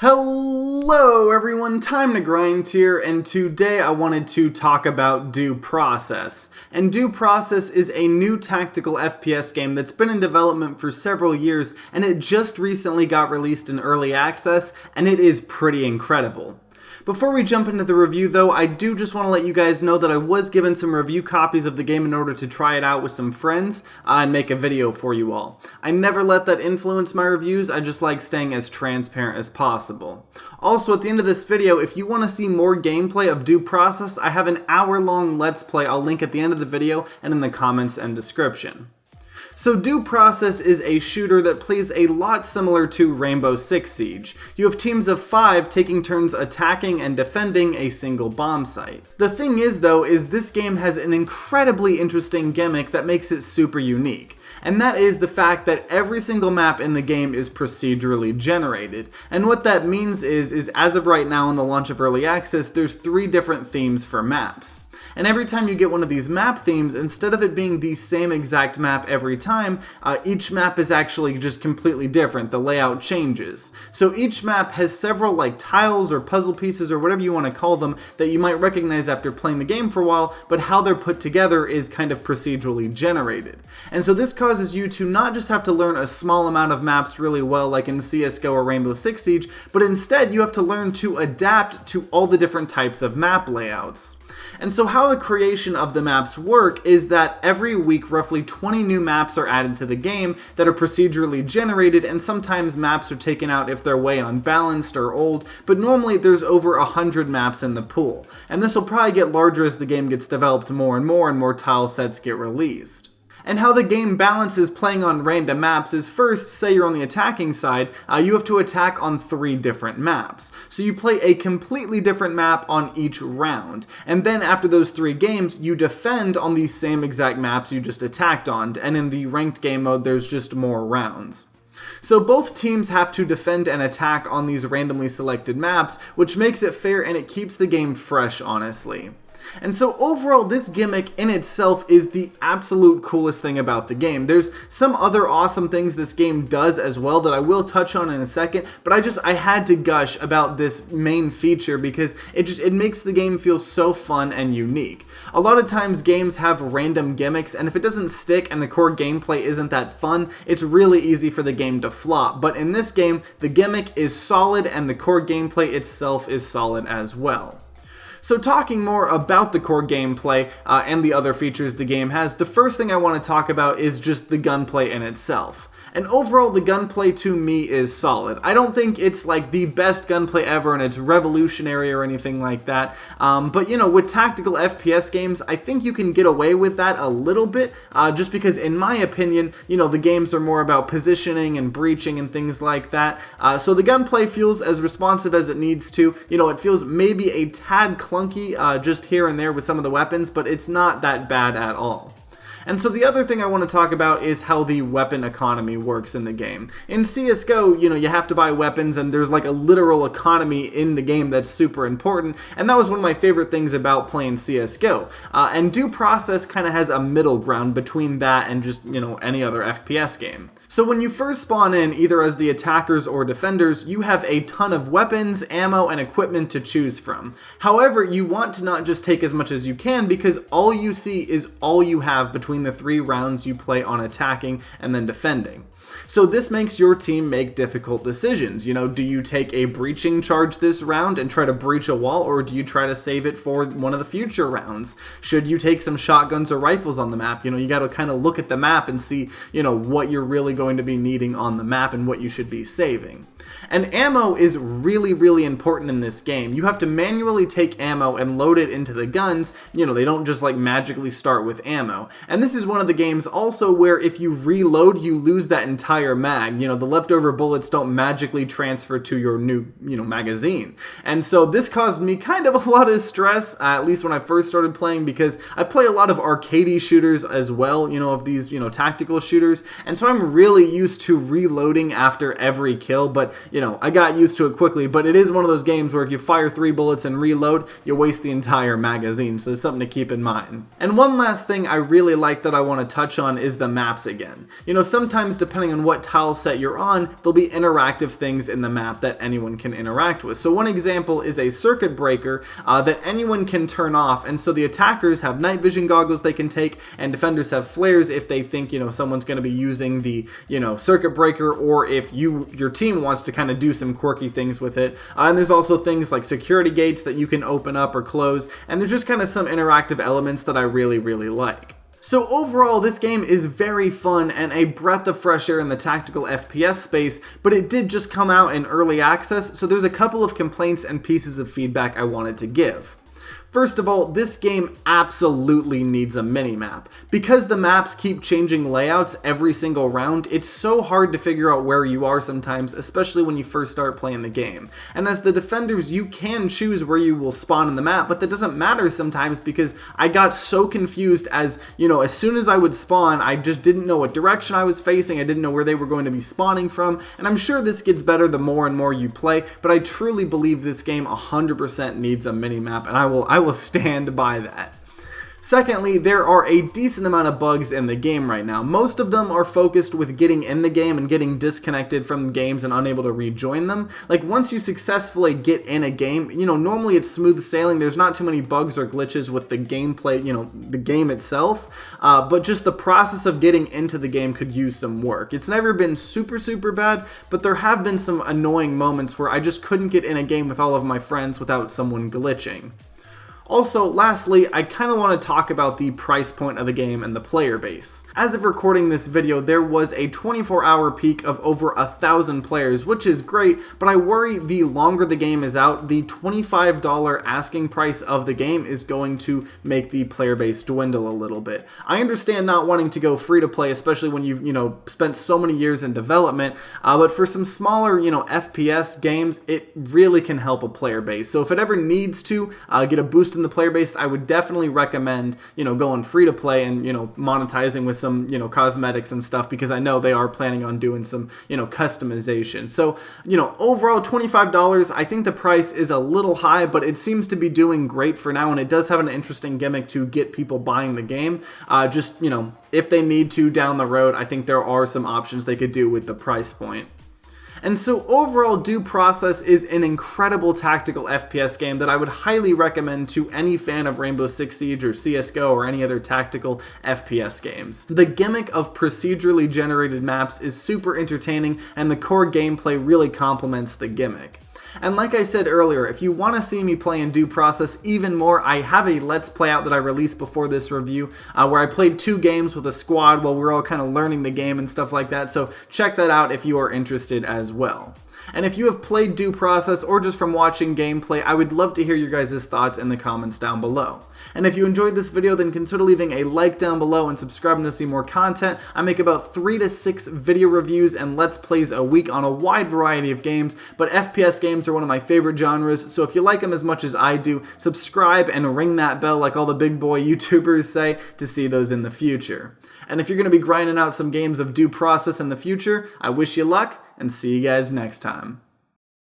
Hello everyone, Time to Grind here, and today I wanted to talk about Due Process. And Due Process is a new tactical FPS game that's been in development for several years, and it just recently got released in early access, and it is pretty incredible. Before we jump into the review though, I do just want to let you guys know that I was given some review copies of the game in order to try it out with some friends and make a video for you all. I never let that influence my reviews, I just like staying as transparent as possible. Also, at the end of this video, if you want to see more gameplay of Due Process, I have an hour-long Let's Play I'll link at the end of the video and in the comments and description. So Due Process is a shooter that plays a lot similar to Rainbow Six Siege. You have teams of 5 taking turns attacking and defending a single bomb site. The thing is though, is this game has an incredibly interesting gimmick that makes it super unique. And that is the fact that every single map in the game is procedurally generated. And what that means is as of right now in the launch of early access, there's 3 different themes for maps. And every time you get one of these map themes, instead of it being the same exact map every time, each map is actually just completely different. The layout changes. So each map has several like tiles or puzzle pieces or whatever you want to call them that you might recognize after playing the game for a while, but how they're put together is kind of procedurally generated. And so this causes you to not just have to learn a small amount of maps really well like in CSGO or Rainbow Six Siege, but instead you have to learn to adapt to all the different types of map layouts. And so how the creation of the maps work is that every week roughly 20 new maps are added to the game that are procedurally generated, and sometimes maps are taken out if they're way unbalanced or old, but normally there's over 100 maps in the pool. And this will probably get larger as the game gets developed more and more tile sets get released. And how the game balances playing on random maps is first, say you're on the attacking side, you have to attack on 3 different maps. So you play a completely different map on each round. And then after those 3 games, you defend on these same exact maps you just attacked on. And in the ranked game mode, there's just more rounds. So both teams have to defend and attack on these randomly selected maps, which makes it fair and it keeps the game fresh, honestly. And so overall, this gimmick in itself is the absolute coolest thing about the game. There's some other awesome things this game does as well that I will touch on in a second, but I had to gush about this main feature because it makes the game feel so fun and unique. A lot of times games have random gimmicks, and if it doesn't stick and the core gameplay isn't that fun, it's really easy for the game to flop. But in this game, the gimmick is solid and the core gameplay itself is solid as well. So talking more about the core gameplay and the other features the game has, the first thing I want to talk about is just the gunplay in itself. And overall, the gunplay to me is solid. I don't think it's like the best gunplay ever and it's revolutionary or anything like that. But you know, with tactical FPS games, I think you can get away with that a little bit, just because in my opinion, you know, the games are more about positioning and breaching and things like that. So the gunplay feels as responsive as it needs to. You know, it feels maybe a tad clunky just here and there with some of the weapons, but it's not that bad at all. And so the other thing I want to talk about is how the weapon economy works in the game. In CSGO, you know, you have to buy weapons and there's like a literal economy in the game that's super important, and that was one of my favorite things about playing CSGO. And Due Process kind of has a middle ground between that and just, you know, any other FPS game. So when you first spawn in, either as the attackers or defenders, you have a ton of weapons, ammo, and equipment to choose from. However, you want to not just take as much as you can because all you see is all you have between the 3 rounds you play on attacking and then defending. So this makes your team make difficult decisions. You know, do you take a breaching charge this round and try to breach a wall, or do you try to save it for one of the future rounds? Should you take some shotguns or rifles on the map? You know, you got to kind of look at the map and see, you know, what you're really going to be needing on the map and what you should be saving. And ammo is really important in this game. You have to manually take ammo and load it into the guns. You know, they don't just like magically start with ammo. And this is one of the games also where if you reload, you lose that entire mag. You know, the leftover bullets don't magically transfer to your new, you know, magazine. And so this caused me kind of a lot of stress, at least when I first started playing, because I play a lot of arcadey shooters as well, you know, of these, you know, tactical shooters. And so I'm really used to reloading after every kill, but you know, I got used to it quickly, but it is one of those games where if you fire 3 bullets and reload, you waste the entire magazine, so there's something to keep in mind. And one last thing I really liked aspect that I want to touch on is the maps again. You know, sometimes depending on what tile set you're on, there'll be interactive things in the map that anyone can interact with. So one example is a circuit breaker that anyone can turn off, and so the attackers have night vision goggles they can take, and defenders have flares if they think, you know, someone's going to be using the, you know, circuit breaker, or if your team wants to kind of do some quirky things with it. And there's also things like security gates that you can open up or close, and there's just kind of some interactive elements that I really like. So overall, this game is very fun and a breath of fresh air in the tactical FPS space, but it did just come out in early access, so there's a couple of complaints and pieces of feedback I wanted to give. First of all, this game absolutely needs a mini-map. Because the maps keep changing layouts every single round, it's so hard to figure out where you are sometimes, especially when you first start playing the game. And as the defenders, you can choose where you will spawn in the map, but that doesn't matter sometimes because I got so confused as, you know, as soon as I would spawn, I just didn't know what direction I was facing, I didn't know where they were going to be spawning from, and I'm sure this gets better the more and more you play, but I truly believe this game 100% needs a mini-map, and I will stand by that. Secondly, there are a decent amount of bugs in the game right now. Most of them are focused with getting in the game and getting disconnected from games and unable to rejoin them. Like, once you successfully get in a game, you know, normally it's smooth sailing. There's not too many bugs or glitches with the gameplay, you know, the game itself, but just the process of getting into the game could use some work. It's never been super bad, but there have been some annoying moments where I just couldn't get in a game with all of my friends without someone glitching. Also, lastly, I kind of want to talk about the price point of the game and the player base. As of recording this video, there was a 24-hour peak of over 1,000 players, which is great, but I worry the longer the game is out, the $25 asking price of the game is going to make the player base dwindle a little bit. I understand not wanting to go free to play, especially when you've, you know, spent so many years in development, but for some smaller, you know, FPS games, it really can help a player base. So if it ever needs to get a boost in the player base, I would definitely recommend, you know, going free to play and, you know, monetizing with some, you know, cosmetics and stuff, because I know they are planning on doing some, you know, customization. So, you know, overall $25, I think the price is a little high, but it seems to be doing great for now, and it does have an interesting gimmick to get people buying the game. Just, you know, if they need to down the road, I think there are some options they could do with the price point. And so overall, Due Process is an incredible tactical FPS game that I would highly recommend to any fan of Rainbow Six Siege or CSGO or any other tactical FPS games. The gimmick of procedurally generated maps is super entertaining, and the core gameplay really complements the gimmick. And like I said earlier, if you want to see me play in Due Process even more, I have a Let's Play out that I released before this review where I played 2 games with a squad while we were all kind of learning the game and stuff like that, so check that out if you are interested as well. And if you have played Due Process or just from watching gameplay, I would love to hear your guys' thoughts in the comments down below. And if you enjoyed this video, then consider leaving a like down below and subscribing to see more content. I make about 3 to 6 video reviews and Let's Plays a week on a wide variety of games, but FPS games are one of my favorite genres, so if you like them as much as I do, subscribe and ring that bell like all the big boy YouTubers say to see those in the future. And if you're going to be grinding out some games of Due Process in the future, I wish you luck, and see you guys next time.